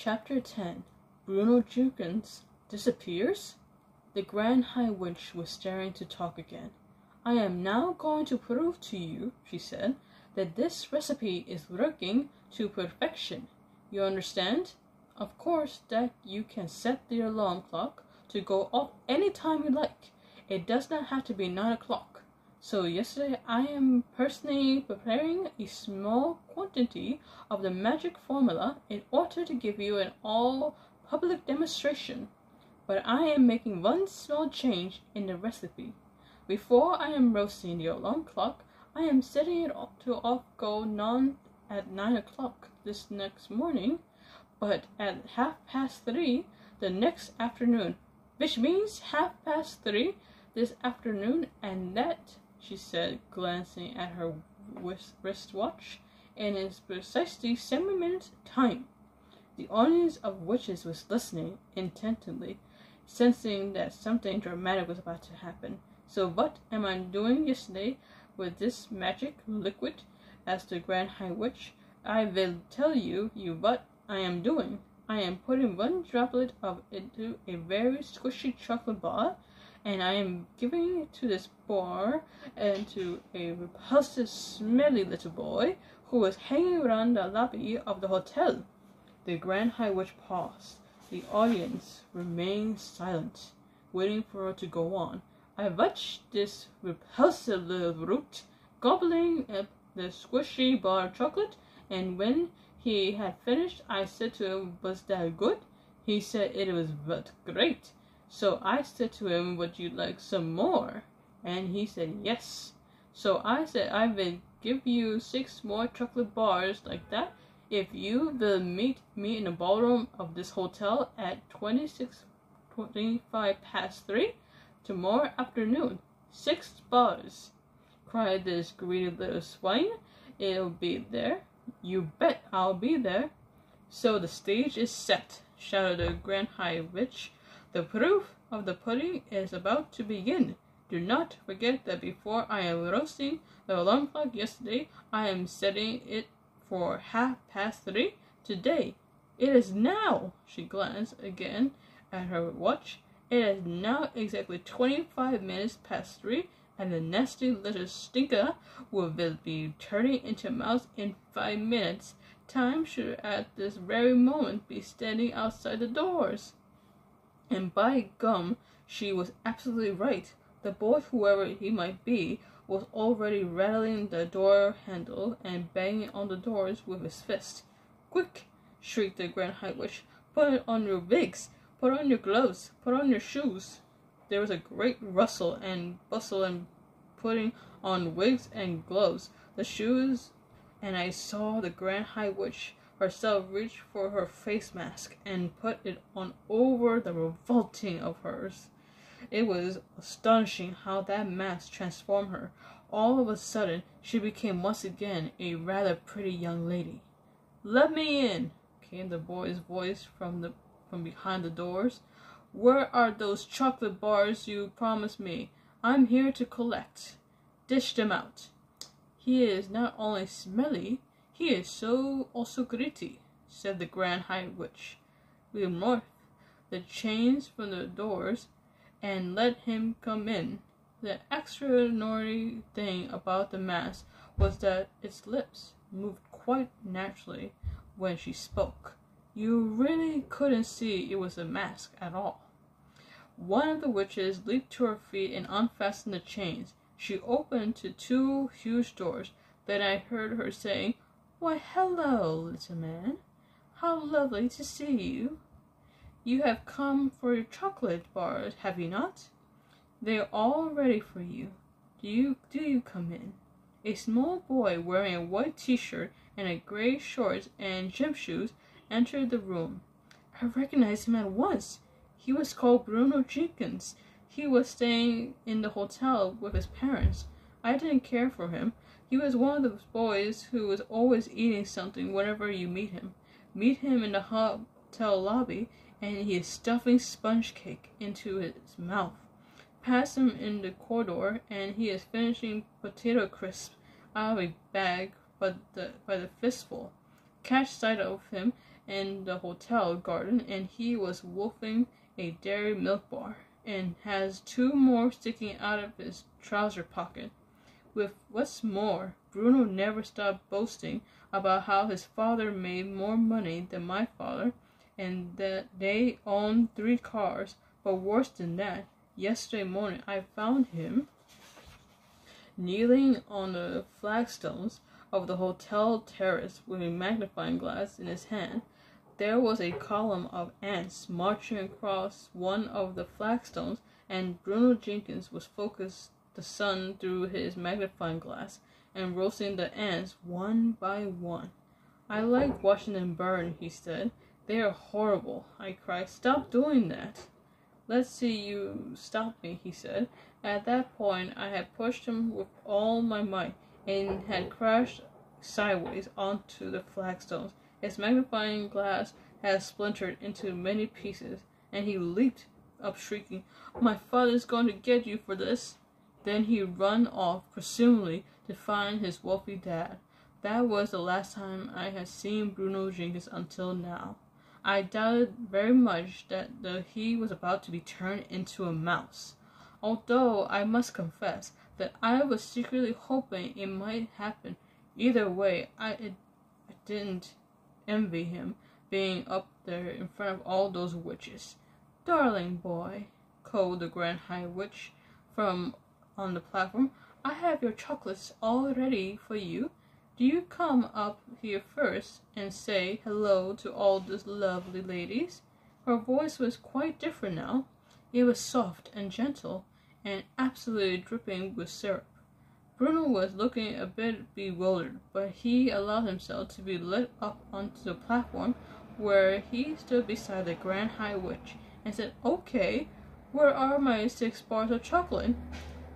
Chapter 10. Bruno Jenkins disappears? The Grand High Witch was staring to talk again. I am now going to prove to you, she said, that this recipe is working to perfection. You understand? Of course that you can set the alarm clock to go off any time you like. It does not have to be 9 o'clock. So yesterday I am personally preparing a small quantity of the magic formula in order to give you an all-public demonstration. But I am making one small change in the recipe. Before I am roasting the alarm clock, I am setting it to go non at 9 o'clock this next morning, but at 3:30 the next afternoon, which means 3:30 this afternoon, and that, she said, glancing at her wristwatch, and is precisely 7 minutes time. The audience of witches was listening intently, sensing that something dramatic was about to happen. So what am I doing yesterday with this magic liquid? Asked the Grand High Witch. I will tell you what I am doing. I am putting one droplet of it into a very squishy chocolate bar, and I am giving it to this bar and to a repulsive, smelly little boy who was hanging around the lobby of the hotel. The Grand High Witch paused. The audience remained silent, waiting for her to go on. I watched this repulsive little brute gobbling up the squishy bar of chocolate, and when he had finished, I said to him, "Was that good?" He said it was great. So I said to him, "Would you like some more?" And he said yes. So I said, "I will give you 6 more chocolate bars like that if you will meet me in the ballroom of this hotel at 3 tomorrow afternoon." 6 bars, cried this greedy little swine. "It'll be there. You bet I'll be there." "So the stage is set," shouted the Grand High Witch. "The proof of the pudding is about to begin. Do not forget that before I am roasting the alarm clock yesterday, I am setting it for 3:30 today. It is now," she glanced again at her watch, "it is now exactly 25 minutes past 3, and the nasty little stinker will be turning into a mouse in 5 minutes. Time should at this very moment be standing outside the doors." And by gum, she was absolutely right. The boy, whoever he might be, was already rattling the door handle and banging on the doors with his fist. "Quick!" shrieked the Grand High Witch. "Put on your wigs! Put on your gloves! Put on your shoes!" There was a great rustle and bustle in putting on wigs and gloves, the shoes, and I saw the Grand High Witch herself reach for her face mask and put it on over the revolting of hers. It was astonishing how that mask transformed her. All of a sudden, she became once again a rather pretty young lady. "Let me in," came the boy's voice from behind the doors. "Where are those chocolate bars you promised me? I'm here to collect. Dish them out." "He is not only smelly, he is also gritty," said the Grand High Witch. "Remove the chains from the doors and let him come in." The extraordinary thing about the mask was that its lips moved quite naturally when she spoke. You really couldn't see it was a mask at all. One of the witches leaped to her feet and unfastened the chains. She opened to 2 huge doors. Then I heard her saying, "Why, hello, little man. How lovely to see you. You have come for your chocolate bars, have you not? They are all ready for you. Do you come in?" A small boy wearing a white t-shirt and a gray shorts and gym shoes entered the room. I recognized him at once. He was called Bruno Jenkins. He was staying in the hotel with his parents. I didn't care for him. He was one of those boys who is always eating something whenever you meet him. Meet him in the hotel lobby, and he is stuffing sponge cake into his mouth. Pass him in the corridor, and he is finishing potato crisps out of a bag by the fistful. catch sight of him in the hotel garden, and he was wolfing a dairy milk bar, and has 2 more sticking out of his trouser pocket. With what's more, Bruno never stopped boasting about how his father made more money than my father, and that they owned 3 cars. But worse than that, yesterday morning I found him kneeling on the flagstones of the hotel terrace with a magnifying glass in his hand. There was a column of ants marching across one of the flagstones, and Bruno Jenkins was focusing the sun through his magnifying glass and roasting the ants one by one. "I like watching them burn," he said. "They are horrible," I cried. "Stop doing that." "Let's see you stop me," he said. At that point, I had pushed him with all my might and had crashed sideways onto the flagstones. His magnifying glass had splintered into many pieces, and he leaped up shrieking, "My father's going to get you for this." Then he run off, presumably to find his wealthy dad. That was the last time I had seen Bruno Jenkins until now. I doubted very much that he was about to be turned into a mouse, although I must confess that I was secretly hoping it might happen. Either way, I didn't envy him being up there in front of all those witches. "Darling boy," called the Grand High Witch from on the platform, "I have your chocolates all ready for you. Do you come up here first and say hello to all these lovely ladies?" Her voice was quite different now. It was soft and gentle, and absolutely dripping with syrup. Bruno was looking a bit bewildered, but he allowed himself to be led up onto the platform, where he stood beside the Grand High Witch, and said, "Okay, where are my 6 bars of chocolate?"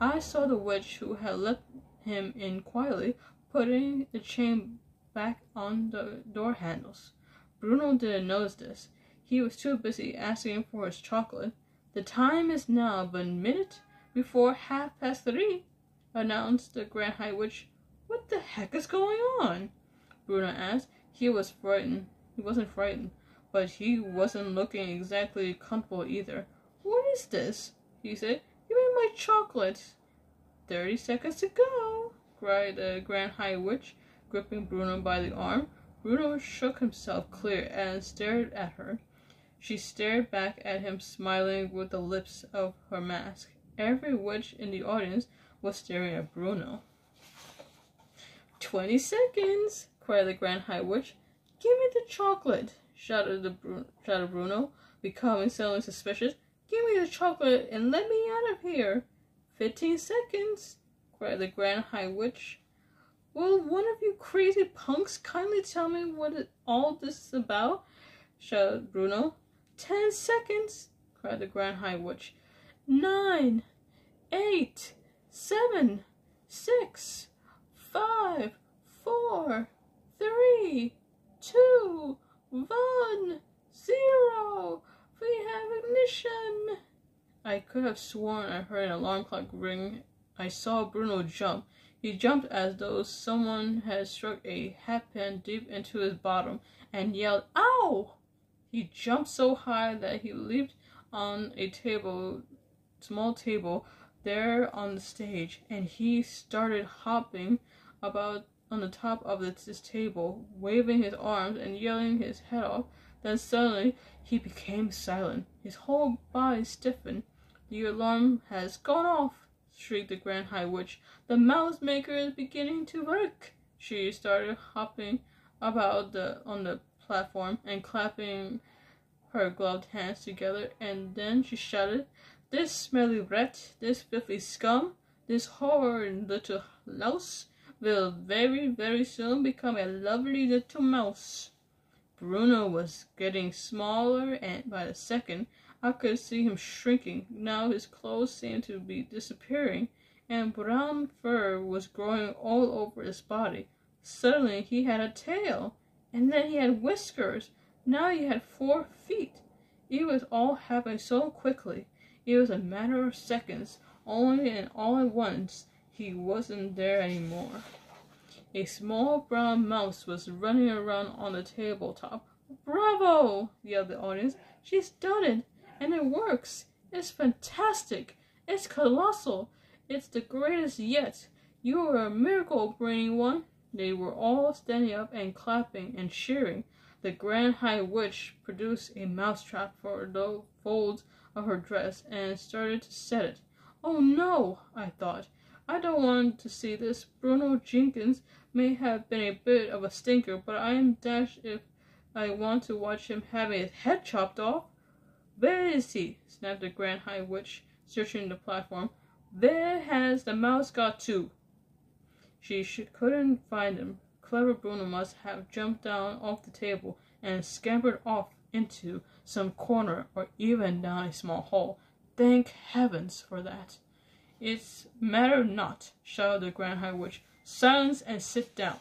I saw the witch, who had let him in quietly, putting the chain back on the door handles. Bruno didn't notice this. He was too busy asking for his chocolate. "The time is now but a minute before 3:30, announced the Grand High Witch. "What the heck is going on?" Bruno asked. He wasn't frightened, but he wasn't looking exactly comfortable either. "What is this?" he said. "Give me my chocolate." 30 seconds to go," cried the Grand High Witch, gripping Bruno by the arm. Bruno shook himself clear and stared at her. She stared back at him, smiling with the lips of her mask. Every witch in the audience was staring at Bruno. 20 seconds, cried the Grand High Witch. "Give me the chocolate," shouted Bruno, becoming suddenly suspicious. "Give me the chocolate and let me out of here." 15 seconds, cried the Grand High Witch. "Will one of you crazy punks kindly tell me what all this is about?" shouted Bruno. 10 seconds, cried the Grand High Witch. 9, 8, 7, 6, 5, 4, 3, 2, 1, 0. We have ignition. I could have sworn I heard an alarm clock ring. I saw Bruno jump. He jumped as though someone had struck a hatpin deep into his bottom and yelled, "Ow!" He jumped so high that he leaped on a small table there on the stage, and he started hopping about on the top of this table, waving his arms and yelling his head off. Then suddenly he became silent. His whole body stiffened. "The alarm has gone off," shrieked the Grand High Witch. "The mouse maker is beginning to work." She started hopping about on the platform and clapping her gloved hands together, and then she shouted, "This smelly rat, this filthy scum, this horrid little louse will very, very soon become a lovely little mouse." Bruno was getting smaller, and by the second I could see him shrinking. Now his clothes seemed to be disappearing, and brown fur was growing all over his body. Suddenly he had a tail, and then he had whiskers. Now he had 4 feet. It was all happening so quickly. It was a matter of seconds, only, and all at once he wasn't there anymore. A small brown mouse was running around on the tabletop. "Bravo!" yelled the audience. "She's done it! And it works! It's fantastic! It's colossal! It's the greatest yet! You are a miracle, brainy one!" They were all standing up and clapping and cheering. The Grand High Witch produced a mousetrap for the folds of her dress and started to set it. "Oh no," I thought. "I don't want to see this. Bruno Jenkins may have been a bit of a stinker, but I am dashed if I want to watch him having his head chopped off." "Where is he?" snapped the Grand High Witch, searching the platform. "Where has the mouse got to?" She couldn't find him. Clever Bruno must have jumped down off the table and scampered off into some corner or even down a small hole. Thank heavens for that. "It's matter not," shouted the Grand High Witch. "Silence and sit down."